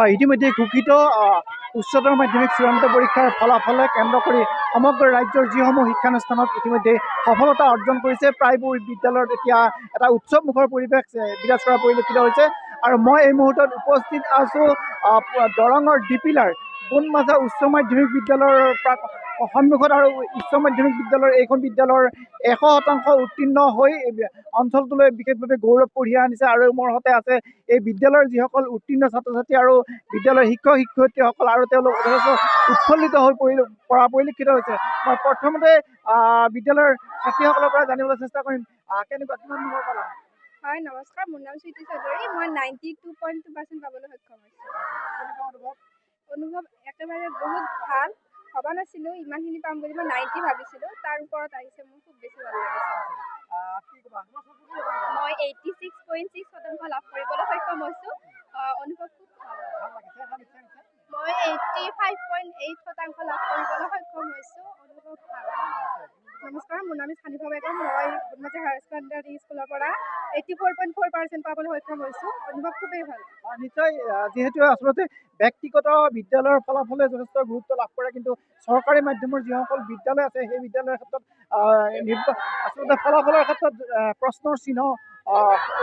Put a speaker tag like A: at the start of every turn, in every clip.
A: হয়, ইতিমধ্যে ঘোষিত উচ্চতৰ মাধ্যমিক চূড়ান্ত পৰীক্ষাৰ ফলাফলে কেন্দ্ৰ কৰি সমগ্ৰ ৰাজ্যৰ যিসমূহ শিক্ষানুষ্ঠানত ইতিমধ্যে সফলতা অৰ্জন কৰিছে। প্ৰায়বোৰ বিদ্যালয়ত এতিয়া এটা উৎসৱমুখৰ পৰিৱেশ বিৰাজ কৰা পৰিলক্ষিত হৈছে। আৰু মই এই মুহূৰ্তত উপস্থিত আছোঁ দৰঙৰ ডিপিলাৰ বনমাঝা উচ্চ মাধ্যমিক বিদ্যালয়ৰ সন্মুখত। আৰু উচ্চ মাধ্যমিক বিদ্যালয়ৰ এইখন বিদ্যালয়ৰ 100% উত্তীৰ্ণ হৈ অঞ্চলটোলৈ বিশেষভাৱে গৌৰৱ কঢ়িয়াই আনিছে। আৰু মোৰ সৈতে আছে এই বিদ্যালয়ৰ যিসকল উত্তীৰ্ণ ছাত্ৰ ছাত্ৰী আৰু বিদ্যালয়ৰ শিক্ষক শিক্ষয়িত্ৰীসকল, আৰু তেওঁলোক যথেষ্ট উৎফুল্লিত হৈ পৰা পৰিলক্ষিত হৈছে। মই প্ৰথমতে বিদ্যালয়ৰ ছাত্ৰীসকলৰ পৰা জানিবলৈ চেষ্টা কৰিম, কেনেকুৱা কিমান নম্বৰ পালা?
B: হয়, নমস্কাৰ, মোৰ নাম স্মৃতি চৌধুৰী। মই 92.2% পাবলৈ সক্ষম হৈছোঁ। অনুভৱ একেবাৰে বহুত ভাল। ভবা নাছিলোঁ ইমানখিনি পাম বুলি। মই 90 ভাবিছিলোঁ, তাৰ ওপৰত আহিছে, মোৰ খুব বেছি ভাল লাগিছে। মই 86.6% লাভ কৰিবলৈ সক্ষম হৈছোঁ। অনুভৱ খুব ভাল। মই 85.8% লাভ কৰিবলৈ সক্ষম হৈছোঁ। অনুভৱ ভাল। নমস্কাৰ, মোৰ নাম সানিভা বেগম। মই বনমাঝা হায়াৰ ছেকেণ্ডাৰী স্কুলৰ পৰা 84.4% পাবলৈ সক্ষম হৈছোঁ। অনুভৱ খুবেই ভাল।
A: নিশ্চয়, যিহেতু আচলতে ব্যক্তিগত বিদ্যালয়ৰ ফলাফলে যথেষ্ট গুৰুত্ব লাভ কৰে, কিন্তু চৰকাৰী মাধ্যমৰ যিসকল বিদ্যালয় আছে সেই বিদ্যালয়ৰ ক্ষেত্ৰত আচলতে ফলাফলৰ ক্ষেত্ৰত প্ৰশ্নৰ চিহ্ন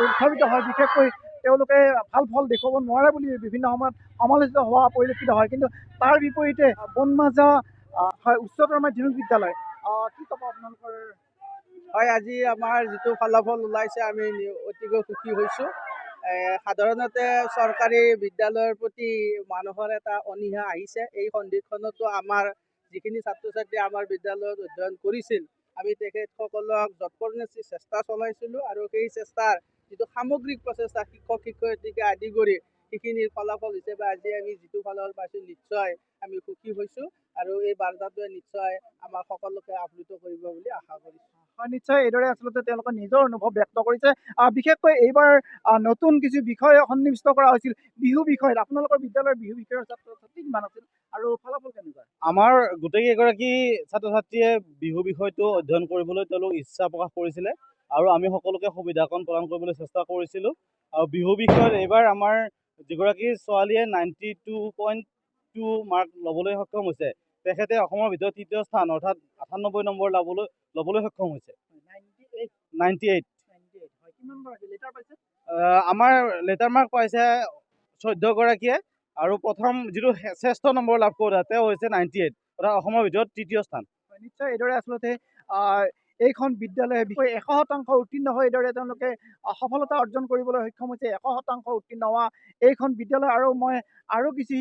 A: উত্থাপিত হয়। বিশেষকৈ তেওঁলোকে ভাল ফল দেখুৱাব নোৱাৰে বুলি বিভিন্ন সময়ত সমালোচিত হোৱা পৰিলক্ষিত হয়। কিন্তু তাৰ বিপৰীতে বনমাঝা হয় উচ্চতৰ মাধ্যমিক বিদ্যালয়, কি ক'ব আপোনালোকৰ?
C: হয়, আজি আমাৰ যিটো ফলাফল ওলাইছে আমি অতিকৈ সুখী হৈছোঁ। সাধাৰণতে চৰকাৰী বিদ্যালয়ৰ প্ৰতি মানুহৰ এটা অনীহা আহিছে। এই সন্ধিক্ষণতো আমাৰ যিখিনি ছাত্ৰ ছাত্ৰী আমাৰ বিদ্যালয়ত অধ্যয়ন কৰিছিল, আমি তেখেতসকলক যৎপৰোনাস্তি চেষ্টা চলাইছিলোঁ। আৰু সেই চেষ্টাৰ যিটো সামগ্ৰিক প্ৰচেষ্টা শিক্ষক শিক্ষয়িত্ৰীকে আদি কৰি সেইখিনিৰ ফলাফল হিচাপে আজি আমি যিটো ফলাফল পাইছোঁ, নিশ্চয় আমি সুখী হৈছোঁ। আৰু এই বাৰ্তাটোৱে নিশ্চয় আমাৰ সকলোকে আপ্লুত কৰিব বুলি আশা কৰিছোঁ।
A: হয়, নিশ্চয় এইদৰে আচলতে তেওঁলোকে নিজৰ অনুভৱ ব্যক্ত কৰিছে। বিশেষকৈ এইবাৰ নতুন কিছু বিষয় সন্নিৱিষ্ট কৰা হৈছিল বিহু বিষয়ত। আপোনালোকৰ বিদ্যালয়ৰ বিহু বিষয়ৰ ছাত্ৰ ছাত্ৰী কিমান আছিল আৰু ফলাফল কেনেকুৱা?
D: আমাৰ গোটেইকেইগৰাকী ছাত্ৰ ছাত্ৰীয়ে বিহু বিষয়টো অধ্যয়ন কৰিবলৈ তেওঁলোক ইচ্ছা প্ৰকাশ কৰিছিলে, আৰু আমি সকলোকে সুবিধাকণ প্ৰদান কৰিবলৈ চেষ্টা কৰিছিলোঁ। আৰু বিহু বিষয়ত এইবাৰ আমাৰ যিগৰাকী ছোৱালীয়ে 92.2 মাৰ্ক ল'বলৈ সক্ষম হৈছে, তেখেতে অসমৰ ভিতৰত তৃতীয় স্থান অৰ্থাৎ 98 নম্বৰ ল'বলৈ সক্ষম হৈছে। 98। আমাৰ লেটাৰ মাৰ্ক পাইছে 14 গৰাকীয়ে, আৰু প্ৰথম যিটো শ্ৰেষ্ঠ নম্বৰ লাভ কৰা তেওঁ হৈছে 98, অৰ্থাৎ অসমৰ ভিতৰত তৃতীয় স্থান।
A: নিশ্চয় এইদৰে আচলতে এইখন বিদ্যালয়ে 100% উত্তীৰ্ণ হৈ এইদৰে তেওঁলোকে সফলতা অৰ্জন কৰিবলৈ সক্ষম হৈছে। 100% উত্তীৰ্ণ হোৱা এইখন বিদ্যালয়। আৰু মই আৰু কিছু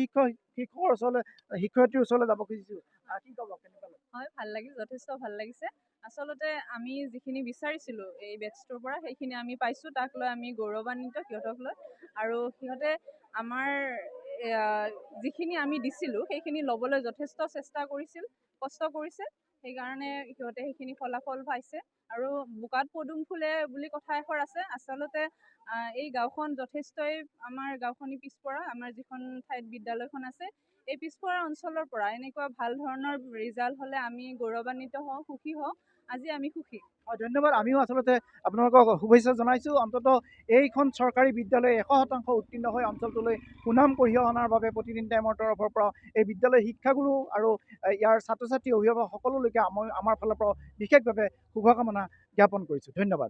A: শিক্ষকৰ ওচৰলৈ শিক্ষয়িত্ৰীৰ ওচৰলৈ যাব খুজিছোঁ, কি ক'ব? কেনেকুৱা?
E: হয়, ভাল লাগিছে, যথেষ্ট ভাল লাগিছে। আচলতে আমি যিখিনি বিচাৰিছিলোঁ এই বেটছটোৰ পৰা সেইখিনি আমি পাইছোঁ। তাক লৈ আমি গৌৰৱান্বিত সিহঁতক লৈ। আৰু সিহঁতে আমাৰ যিখিনি আমি দিছিলোঁ সেইখিনি ল'বলৈ যথেষ্ট চেষ্টা কৰিছিল, কষ্ট কৰিছে। সেইকাৰণে সিহঁতে সেইখিনি ফলাফল পাইছে। আৰু বোকাত পদুম ফুলে বুলি কথা এষাৰ আছে। আচলতে এই গাঁওখন যথেষ্টই আমাৰ গাঁওখনি পিছপৰা। আমাৰ যিখন ঠাইত বিদ্যালয়খন আছে এই পিছপৰা অঞ্চলৰ পৰা এনেকুৱা ভাল ধৰণৰ ৰিজাল্ট হ'লে আমি গৌৰৱান্বিত হওঁ, সুখী হওঁ। আজি আমি সুখী।
A: হয়, ধন্যবাদ। আমিও আচলতে আপোনালোকক শুভেচ্ছা জনাইছোঁ। অন্ততঃ এইখন চৰকাৰী বিদ্যালয়ে 100% উত্তীৰ্ণ হৈ অঞ্চলটোলৈ সুনাম কঢ়িয়াই অনাৰ বাবে প্ৰতিদিন টাইমৰ তৰফৰ পৰা এই বিদ্যালয়ৰ শিক্ষাগুৰু আৰু ইয়াৰ ছাত্ৰ ছাত্ৰী অভিভাৱক সকলোলৈকে আমাৰ ফালৰ পৰা বিশেষভাৱে শুভকামনা জ্ঞাপন কৰিছোঁ। ধন্যবাদ।